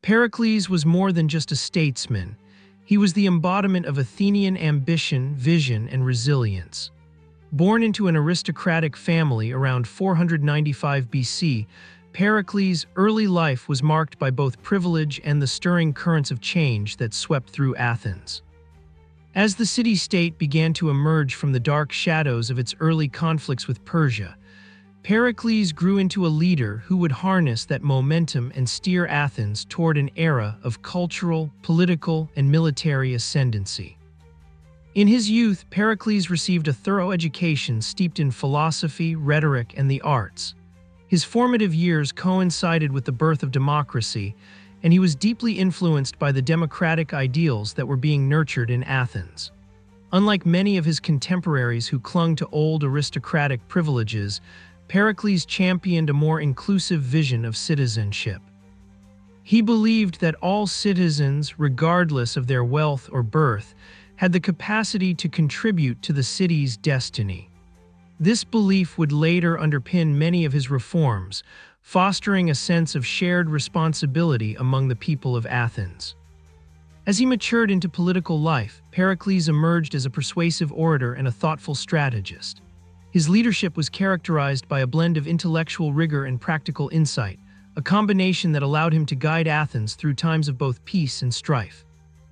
Pericles was more than just a statesman. He was the embodiment of Athenian ambition, vision, and resilience. Born into an aristocratic family around 495 BC, Pericles' early life was marked by both privilege and the stirring currents of change that swept through Athens. As the city-state began to emerge from the dark shadows of its early conflicts with Persia, Pericles grew into a leader who would harness that momentum and steer Athens toward an era of cultural, political, and military ascendancy. In his youth, Pericles received a thorough education steeped in philosophy, rhetoric, and the arts. His formative years coincided with the birth of democracy, and he was deeply influenced by the democratic ideals that were being nurtured in Athens. Unlike many of his contemporaries who clung to old aristocratic privileges, Pericles championed a more inclusive vision of citizenship. He believed that all citizens, regardless of their wealth or birth, had the capacity to contribute to the city's destiny. This belief would later underpin many of his reforms, fostering a sense of shared responsibility among the people of Athens. As he matured into political life, Pericles emerged as a persuasive orator and a thoughtful strategist. His leadership was characterized by a blend of intellectual rigor and practical insight, a combination that allowed him to guide Athens through times of both peace and strife.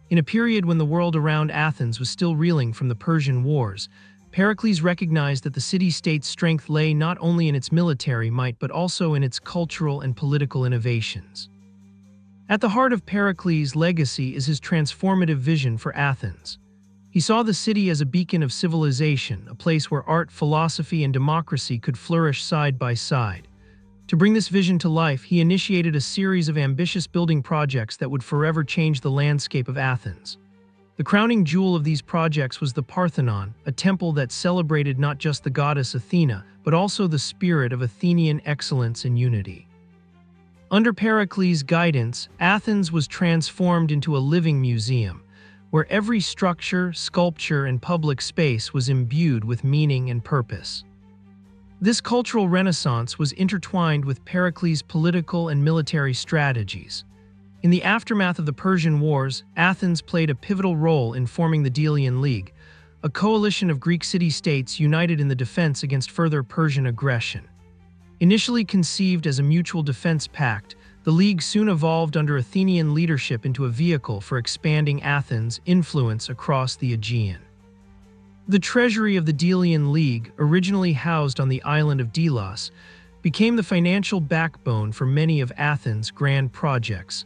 In a period when the world around Athens was still reeling from the Persian Wars, Pericles recognized that the city-state's strength lay not only in its military might but also in its cultural and political innovations. At the heart of Pericles' legacy is his transformative vision for Athens. He saw the city as a beacon of civilization, a place where art, philosophy, and democracy could flourish side by side. To bring this vision to life, he initiated a series of ambitious building projects that would forever change the landscape of Athens. The crowning jewel of these projects was the Parthenon, a temple that celebrated not just the goddess Athena, but also the spirit of Athenian excellence and unity. Under Pericles' guidance, Athens was transformed into a living museum, where every structure, sculpture, and public space was imbued with meaning and purpose. This cultural renaissance was intertwined with Pericles' political and military strategies. In the aftermath of the Persian Wars, Athens played a pivotal role in forming the Delian League, a coalition of Greek city-states united in the defense against further Persian aggression. Initially conceived as a mutual defense pact, the League soon evolved under Athenian leadership into a vehicle for expanding Athens' influence across the Aegean. The treasury of the Delian League, originally housed on the island of Delos, became the financial backbone for many of Athens' grand projects,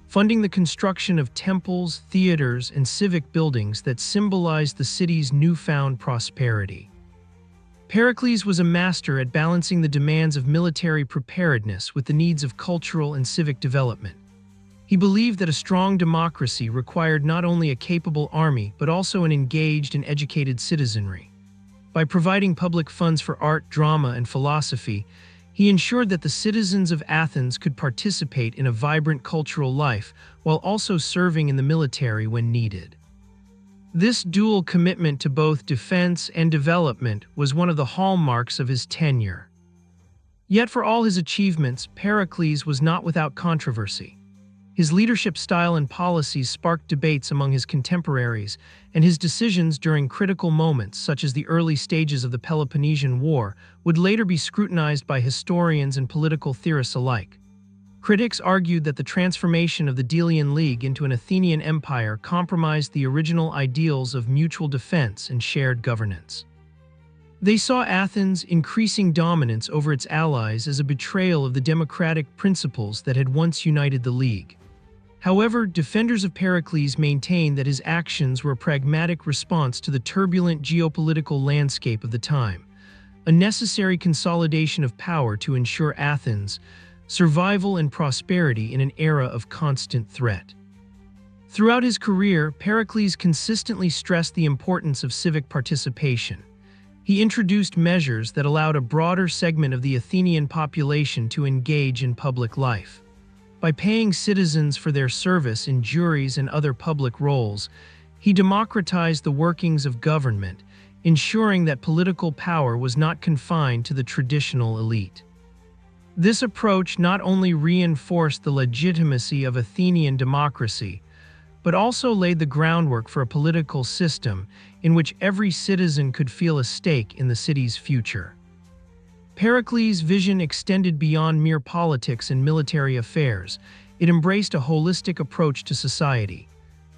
funding the construction of temples, theaters, and civic buildings that symbolized the city's newfound prosperity. Pericles was a master at balancing the demands of military preparedness with the needs of cultural and civic development. He believed that a strong democracy required not only a capable army but also an engaged and educated citizenry. By providing public funds for art, drama, and philosophy, he ensured that the citizens of Athens could participate in a vibrant cultural life while also serving in the military when needed. This dual commitment to both defense and development was one of the hallmarks of his tenure. Yet for all his achievements, Pericles was not without controversy. His leadership style and policies sparked debates among his contemporaries, and his decisions during critical moments, such as the early stages of the Peloponnesian War, would later be scrutinized by historians and political theorists alike. Critics argued that the transformation of the Delian League into an Athenian empire compromised the original ideals of mutual defense and shared governance. They saw Athens' increasing dominance over its allies as a betrayal of the democratic principles that had once united the League. However, defenders of Pericles maintained that his actions were a pragmatic response to the turbulent geopolitical landscape of the time, a necessary consolidation of power to ensure Athens' survival and prosperity in an era of constant threat. Throughout his career, Pericles consistently stressed the importance of civic participation. He introduced measures that allowed a broader segment of the Athenian population to engage in public life. By paying citizens for their service in juries and other public roles, he democratized the workings of government, ensuring that political power was not confined to the traditional elite. This approach not only reinforced the legitimacy of Athenian democracy, but also laid the groundwork for a political system in which every citizen could feel a stake in the city's future. Pericles' vision extended beyond mere politics and military affairs. It embraced a holistic approach to society.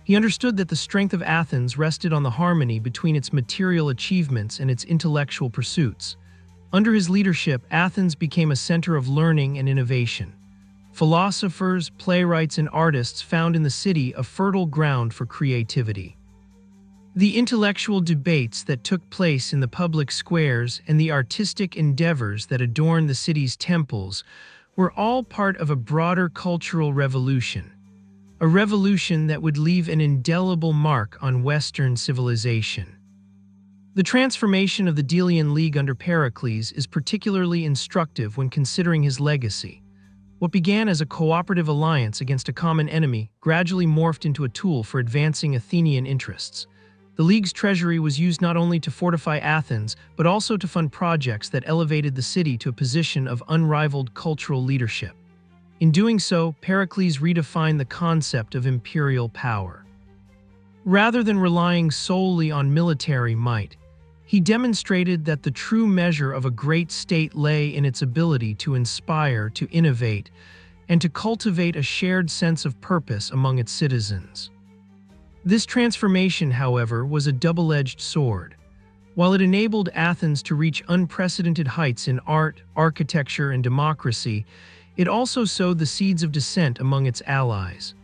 He understood that the strength of Athens rested on the harmony between its material achievements and its intellectual pursuits. Under his leadership, Athens became a center of learning and innovation. Philosophers, playwrights, and artists found in the city a fertile ground for creativity. The intellectual debates that took place in the public squares and the artistic endeavors that adorned the city's temples were all part of a broader cultural revolution, a revolution that would leave an indelible mark on Western civilization. The transformation of the Delian League under Pericles is particularly instructive when considering his legacy. What began as a cooperative alliance against a common enemy gradually morphed into a tool for advancing Athenian interests. The League's treasury was used not only to fortify Athens, but also to fund projects that elevated the city to a position of unrivaled cultural leadership. In doing so, Pericles redefined the concept of imperial power. Rather than relying solely on military might, he demonstrated that the true measure of a great state lay in its ability to inspire, to innovate, and to cultivate a shared sense of purpose among its citizens. This transformation, however, was a double-edged sword. While it enabled Athens to reach unprecedented heights in art, architecture, and democracy, it also sowed the seeds of dissent among its allies.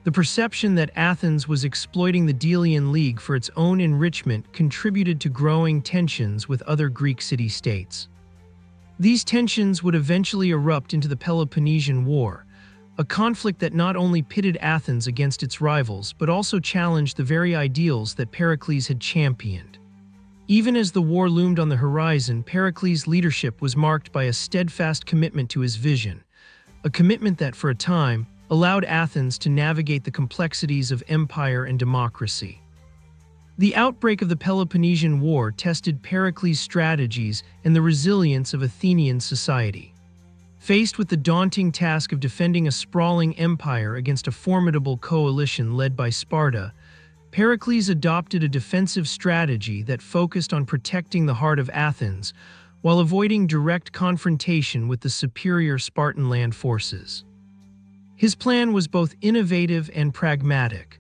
The perception that Athens was exploiting the Delian League for its own enrichment contributed to growing tensions with other Greek city-states. These tensions would eventually erupt into the Peloponnesian War, a conflict that not only pitted Athens against its rivals but also challenged the very ideals that Pericles had championed. Even as the war loomed on the horizon, Pericles' leadership was marked by a steadfast commitment to his vision, a commitment that, for a time, allowed Athens to navigate the complexities of empire and democracy. The outbreak of the Peloponnesian War tested Pericles' strategies and the resilience of Athenian society. Faced with the daunting task of defending a sprawling empire against a formidable coalition led by Sparta, Pericles adopted a defensive strategy that focused on protecting the heart of Athens while avoiding direct confrontation with the superior Spartan land forces. His plan was both innovative and pragmatic.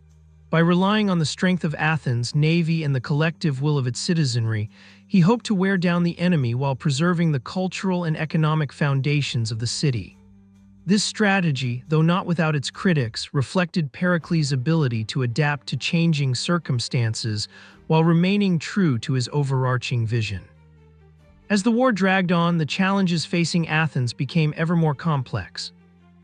By relying on the strength of Athens' navy and the collective will of its citizenry, he hoped to wear down the enemy while preserving the cultural and economic foundations of the city. This strategy, though not without its critics, reflected Pericles' ability to adapt to changing circumstances while remaining true to his overarching vision. As the war dragged on, the challenges facing Athens became ever more complex.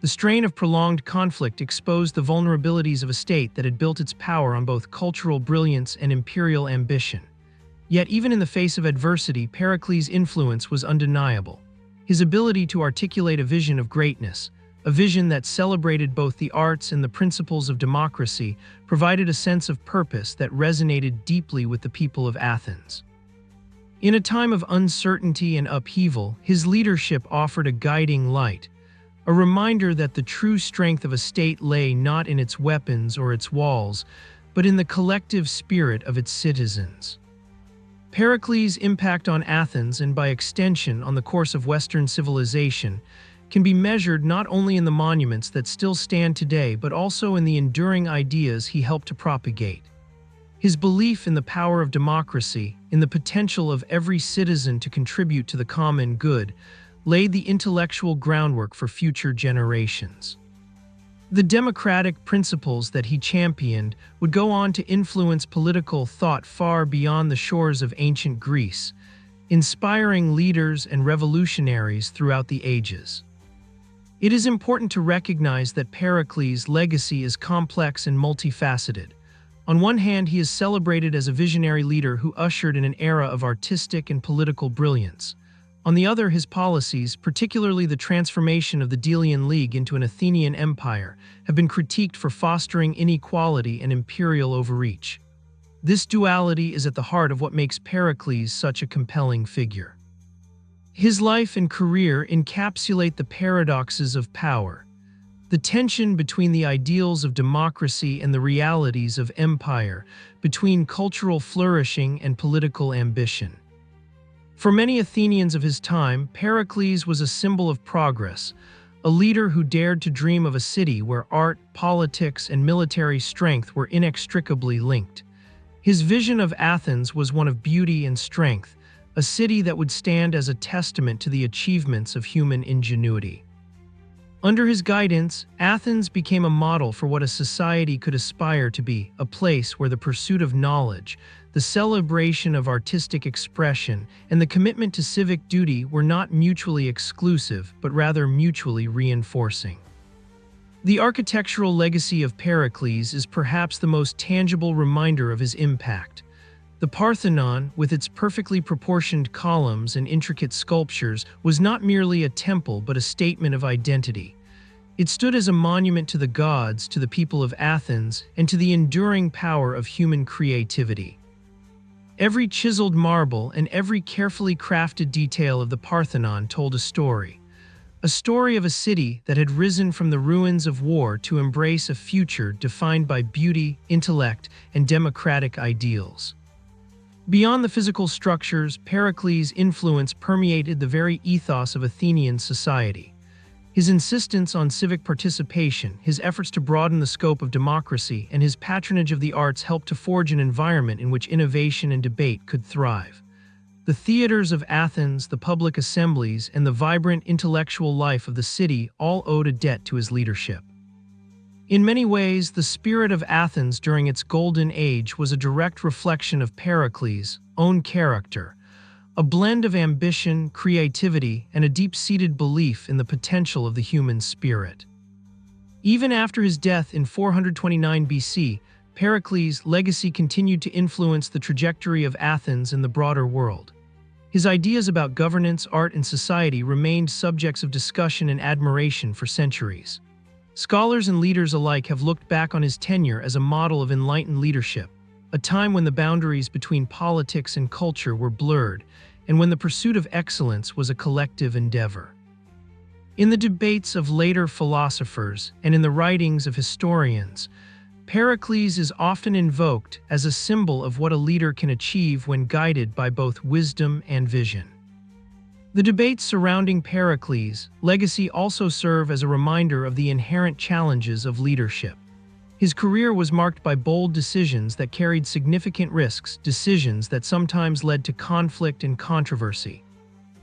The strain of prolonged conflict exposed the vulnerabilities of a state that had built its power on both cultural brilliance and imperial ambition. Yet even in the face of adversity, Pericles' influence was undeniable. His ability to articulate a vision of greatness, a vision that celebrated both the arts and the principles of democracy, provided a sense of purpose that resonated deeply with the people of Athens. In a time of uncertainty and upheaval, his leadership offered a guiding light, a reminder that the true strength of a state lay not in its weapons or its walls, but in the collective spirit of its citizens. Pericles' impact on Athens, and by extension on the course of Western civilization, can be measured not only in the monuments that still stand today, but also in the enduring ideas he helped to propagate. His belief in the power of democracy, in the potential of every citizen to contribute to the common good, laid the intellectual groundwork for future generations. The democratic principles that he championed would go on to influence political thought far beyond the shores of ancient Greece, inspiring leaders and revolutionaries throughout the ages. It is important to recognize that Pericles' legacy is complex and multifaceted. On one hand, he is celebrated as a visionary leader who ushered in an era of artistic and political brilliance. On the other, his policies, particularly the transformation of the Delian League into an Athenian empire, have been critiqued for fostering inequality and imperial overreach. This duality is at the heart of what makes Pericles such a compelling figure. His life and career encapsulate the paradoxes of power, the tension between the ideals of democracy and the realities of empire, between cultural flourishing and political ambition. For many Athenians of his time, Pericles was a symbol of progress, a leader who dared to dream of a city where art, politics, and military strength were inextricably linked. His vision of Athens was one of beauty and strength, a city that would stand as a testament to the achievements of human ingenuity. Under his guidance, Athens became a model for what a society could aspire to be, a place where the pursuit of knowledge, the celebration of artistic expression, and the commitment to civic duty were not mutually exclusive, but rather mutually reinforcing. The architectural legacy of Pericles is perhaps the most tangible reminder of his impact. The Parthenon, with its perfectly proportioned columns and intricate sculptures, was not merely a temple but a statement of identity. It stood as a monument to the gods, to the people of Athens, and to the enduring power of human creativity. Every chiseled marble and every carefully crafted detail of the Parthenon told a story of a city that had risen from the ruins of war to embrace a future defined by beauty, intellect, and democratic ideals. Beyond the physical structures, Pericles' influence permeated the very ethos of Athenian society. His insistence on civic participation, his efforts to broaden the scope of democracy, and his patronage of the arts helped to forge an environment in which innovation and debate could thrive. The theaters of Athens, the public assemblies, and the vibrant intellectual life of the city all owed a debt to his leadership. In many ways, the spirit of Athens during its golden age was a direct reflection of Pericles' own character, a blend of ambition, creativity, and a deep-seated belief in the potential of the human spirit. Even after his death in 429 BC, Pericles' legacy continued to influence the trajectory of Athens and the broader world. His ideas about governance, art, and society remained subjects of discussion and admiration for centuries. Scholars and leaders alike have looked back on his tenure as a model of enlightened leadership, a time when the boundaries between politics and culture were blurred, and when the pursuit of excellence was a collective endeavor. In the debates of later philosophers and in the writings of historians, Pericles is often invoked as a symbol of what a leader can achieve when guided by both wisdom and vision. The debates surrounding Pericles' legacy also serve as a reminder of the inherent challenges of leadership. His career was marked by bold decisions that carried significant risks, decisions that sometimes led to conflict and controversy.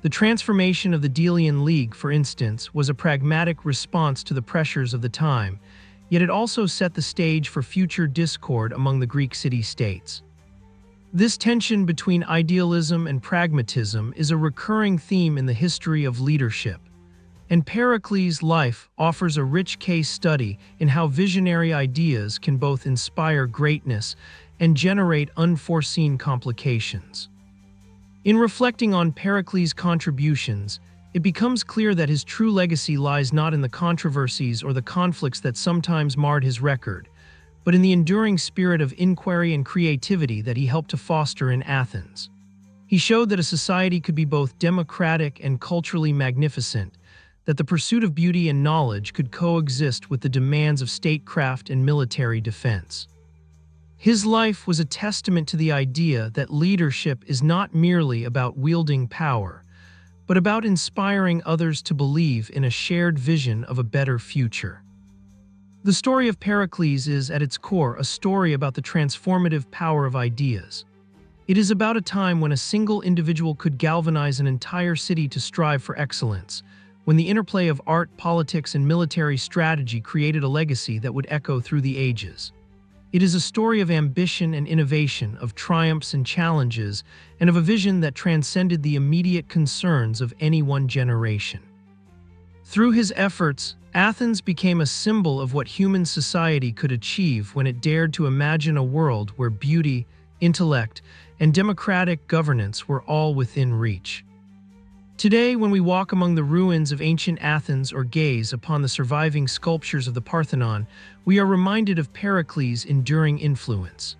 The transformation of the Delian League, for instance, was a pragmatic response to the pressures of the time, yet it also set the stage for future discord among the Greek city-states. This tension between idealism and pragmatism is a recurring theme in the history of leadership, and Pericles' life offers a rich case study in how visionary ideas can both inspire greatness and generate unforeseen complications. In reflecting on Pericles' contributions, it becomes clear that his true legacy lies not in the controversies or the conflicts that sometimes marred his record, but in the enduring spirit of inquiry and creativity that he helped to foster in Athens. He showed that a society could be both democratic and culturally magnificent, that the pursuit of beauty and knowledge could coexist with the demands of statecraft and military defense. His life was a testament to the idea that leadership is not merely about wielding power, but about inspiring others to believe in a shared vision of a better future. The story of Pericles is, at its core, a story about the transformative power of ideas. It is about a time when a single individual could galvanize an entire city to strive for excellence, when the interplay of art, politics, and military strategy created a legacy that would echo through the ages. It is a story of ambition and innovation, of triumphs and challenges, and of a vision that transcended the immediate concerns of any one generation. Through his efforts, Athens became a symbol of what human society could achieve when it dared to imagine a world where beauty, intellect, and democratic governance were all within reach. Today, when we walk among the ruins of ancient Athens or gaze upon the surviving sculptures of the Parthenon, we are reminded of Pericles' enduring influence.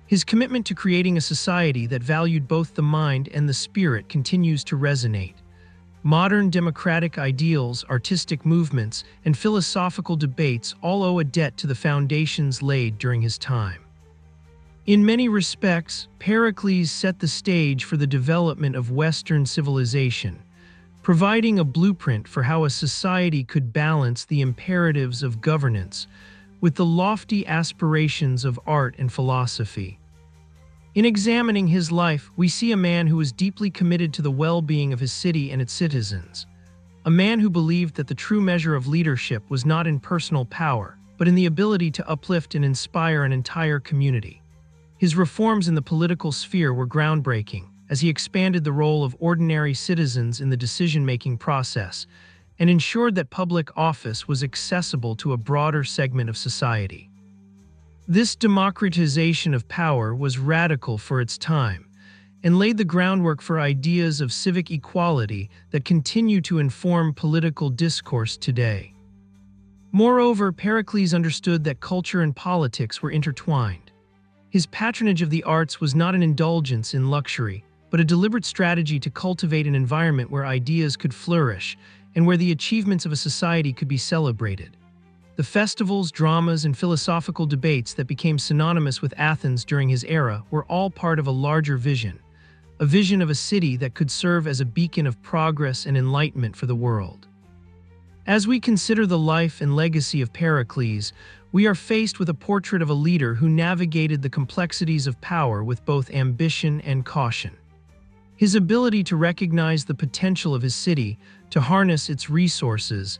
His commitment to creating a society that valued both the mind and the spirit continues to resonate, Modern democratic ideals, artistic movements, and philosophical debates all owe a debt to the foundations laid during his time. In many respects, Pericles set the stage for the development of Western civilization, providing a blueprint for how a society could balance the imperatives of governance with the lofty aspirations of art and philosophy. In examining his life, we see a man who was deeply committed to the well-being of his city and its citizens, a man who believed that the true measure of leadership was not in personal power, but in the ability to uplift and inspire an entire community. His reforms in the political sphere were groundbreaking, as he expanded the role of ordinary citizens in the decision-making process and ensured that public office was accessible to a broader segment of society. This democratization of power was radical for its time and laid the groundwork for ideas of civic equality that continue to inform political discourse today. Moreover, Pericles understood that culture and politics were intertwined. His patronage of the arts was not an indulgence in luxury, but a deliberate strategy to cultivate an environment where ideas could flourish and where the achievements of a society could be celebrated. The festivals, dramas, and philosophical debates that became synonymous with Athens during his era were all part of a larger vision, a vision of a city that could serve as a beacon of progress and enlightenment for the world. As we consider the life and legacy of Pericles, we are faced with a portrait of a leader who navigated the complexities of power with both ambition and caution. His ability to recognize the potential of his city, to harness its resources,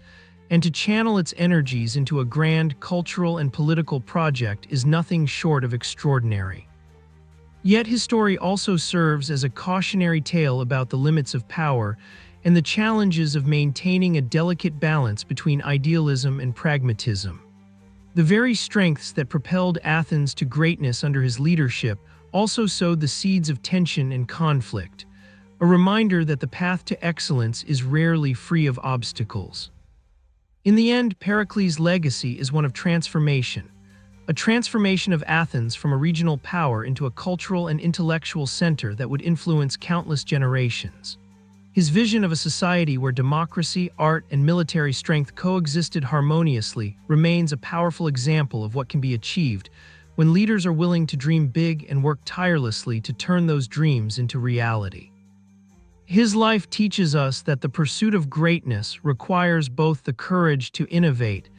and to channel its energies into a grand cultural and political project is nothing short of extraordinary. Yet his story also serves as a cautionary tale about the limits of power and the challenges of maintaining a delicate balance between idealism and pragmatism. The very strengths that propelled Athens to greatness under his leadership also sowed the seeds of tension and conflict, a reminder that the path to excellence is rarely free of obstacles. In the end, Pericles' legacy is one of transformation, a transformation of Athens from a regional power into a cultural and intellectual center that would influence countless generations. His vision of a society where democracy, art, and military strength coexisted harmoniously remains a powerful example of what can be achieved when leaders are willing to dream big and work tirelessly to turn those dreams into reality. His life teaches us that the pursuit of greatness requires both the courage to innovate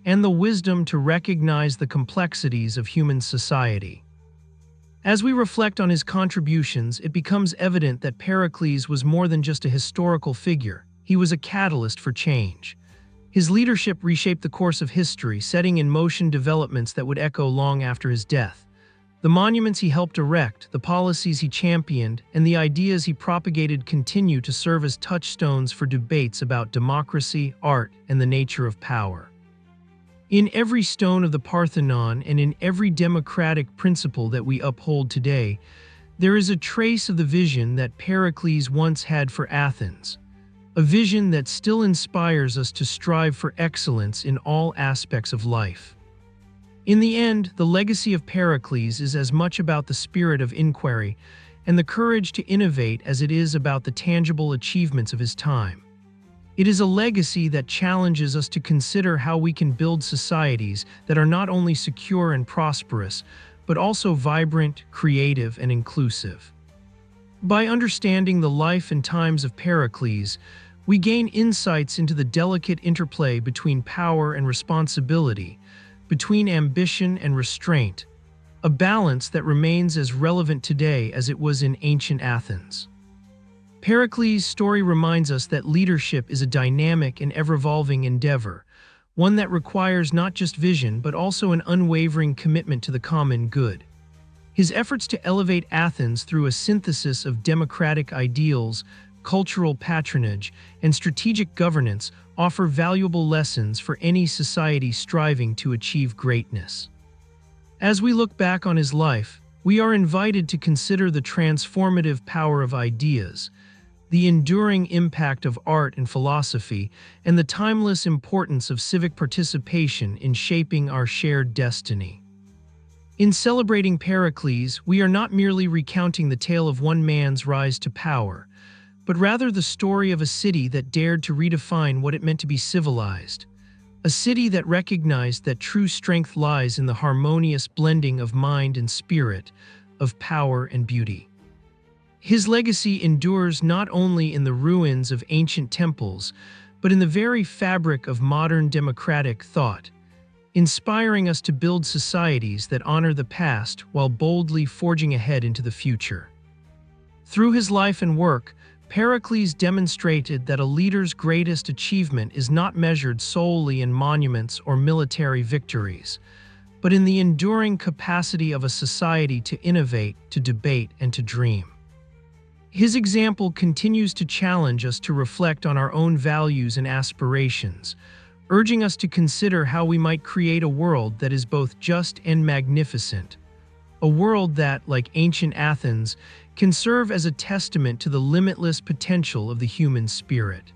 and the wisdom to recognize the complexities of human society. As we reflect on his contributions, it becomes evident that Pericles was more than just a historical figure. He was a catalyst for change. His leadership reshaped the course of history, setting in motion developments that would echo long after his death. The monuments he helped erect, the policies he championed, and the ideas he propagated continue to serve as touchstones for debates about democracy, art, and the nature of power. In every stone of the Parthenon and in every democratic principle that we uphold today, there is a trace of the vision that Pericles once had for Athens, a vision that still inspires us to strive for excellence in all aspects of life. In the end, the legacy of Pericles is as much about the spirit of inquiry and the courage to innovate as it is about the tangible achievements of his time. It is a legacy that challenges us to consider how we can build societies that are not only secure and prosperous, but also vibrant, creative, and inclusive. By understanding the life and times of Pericles, we gain insights into the delicate interplay between power and responsibility, between ambition and restraint, a balance that remains as relevant today as it was in ancient Athens. Pericles' story reminds us that leadership is a dynamic and ever-evolving endeavor, one that requires not just vision but also an unwavering commitment to the common good. His efforts to elevate Athens through a synthesis of democratic ideals, cultural patronage, and strategic governance offer valuable lessons for any society striving to achieve greatness. As we look back on his life, we are invited to consider the transformative power of ideas, the enduring impact of art and philosophy, and the timeless importance of civic participation in shaping our shared destiny. In celebrating Pericles, we are not merely recounting the tale of one man's rise to power, but rather the story of a city that dared to redefine what it meant to be civilized. A city that recognized that true strength lies in the harmonious blending of mind and spirit, of power and beauty. His legacy endures not only in the ruins of ancient temples, but in the very fabric of modern democratic thought, inspiring us to build societies that honor the past while boldly forging ahead into the future. Through his life and work, Pericles demonstrated that a leader's greatest achievement is not measured solely in monuments or military victories, but in the enduring capacity of a society to innovate, to debate, and to dream. His example continues to challenge us to reflect on our own values and aspirations, urging us to consider how we might create a world that is both just and magnificent. A world that, like ancient Athens, can serve as a testament to the limitless potential of the human spirit.